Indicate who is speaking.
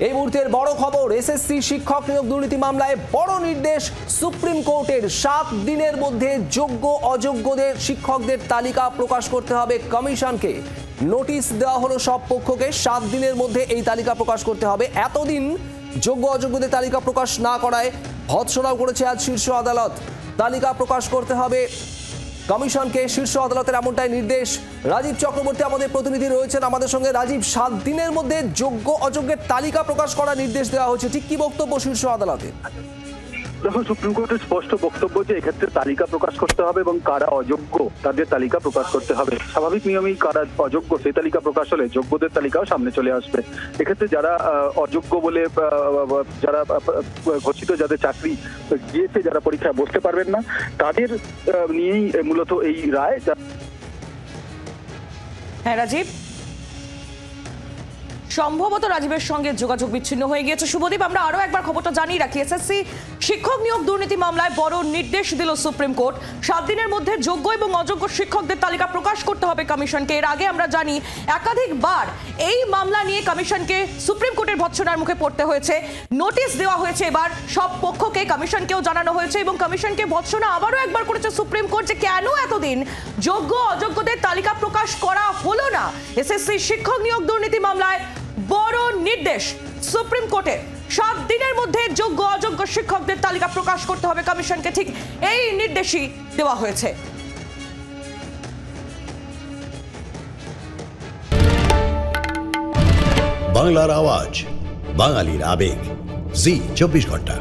Speaker 1: এই মুহূর্তের বড় খবর, এসএসসি শিক্ষক নিয়োগ দুর্নীতি মামলায় বড় নির্দেশ সুপ্রিম কোর্টের। 7 দিনের মধ্যে যোগ্য অযোগ্যদের শিক্ষকদের তালিকা প্রকাশ করতে হবে কমিশনকে। নোটিশ দেওয়া হলো সব পক্ষকে, 7 দিনের মধ্যে এই তালিকা প্রকাশ করতে হবে। এতদিন যোগ্য অযোগ্যদের তালিকা প্রকাশ না করায় ভৎসনাও করেছে আজ শীর্ষ আদালত। তালিকা প্রকাশ করতে হবে কমিশনকে, শীর্ষ আদালতের এমনটাই নির্দেশ। রাজীব চক্রবর্তী আমাদের প্রতিনিধি রয়েছেন আমাদের সঙ্গে। রাজীব, 7 দিনের মধ্যে যোগ্য অযোগ্যের তালিকা প্রকাশ করার নির্দেশ দেওয়া হয়েছে, ঠিক কি বক্তব্য শীর্ষ আদালতের?
Speaker 2: দেখো, সুপ্রিম কোর্টের স্পষ্ট বক্তব্য যে এক্ষেত্রে তালিকা প্রকাশ করতে হবে এবং কারা অযোগ্য তাদের তালিকা প্রকাশ করতে হবে। স্বাভাবিক নিয়মেই কারা অযোগ্য সেই তালিকা প্রকাশ হলে যোগ্যদের তালিকাও সামনে চলে আসবে। এক্ষেত্রে যারা অযোগ্য বলে যারা ঘোষিত, যাদের চাকরি গিয়েছে, যারা পরীক্ষায় বসতে পারবেন না, তাদের নিয়েই মূলত এই রায়।
Speaker 3: হ্যাঁ রাজীব, সম্ভবত রাজীবের সঙ্গে যোগাযোগ বিচ্ছিন্ন হয়ে গিয়েছে। শুভদীপ, আমরা আরো একবার খবরটা জানিয়ে রাখি। এসএসসি শিক্ষক নিয়োগ দুর্নীতি মামলায় বড় নির্দেশ দিল সুপ্রিম কোর্ট। 7 দিনের মধ্যে যোগ্য এবং অযোগ্য শিক্ষকদের তালিকা প্রকাশ করতে হবে কমিশনকে। এর আগে আমরা জানি একাধিকবার এই মামলা নিয়ে কমিশনকে সুপ্রিম কোর্টের ভৎসনার মুখে পড়তে হয়েছে। নোটিশ দেওয়া হয়েছে এবার সব পক্ষকে, কমিশনকেও জানানো হয়েছে এবং কমিশনকে ভৎসনা আবারও একবার করেছে সুপ্রিম কোর্ট যে কেন এতদিন যোগ্য অযোগ্যদের তালিকা প্রকাশ করা হলো না। এসএসসি শিক্ষক নিয়োগ দুর্নীতি মামলায় বড় নির্দেশ সুপ্রিম কোর্টে। 7 দিনের মধ্যে যোগ্য অযোগ্য শিক্ষকদের তালিকা প্রকাশ করতে হবে কমিশনকে, ঠিক এই নির্দেশই দেওয়া হয়েছে।
Speaker 4: বাংলার আওয়াজ, বাঙালির আবেগ, জি 24 ঘন্টা।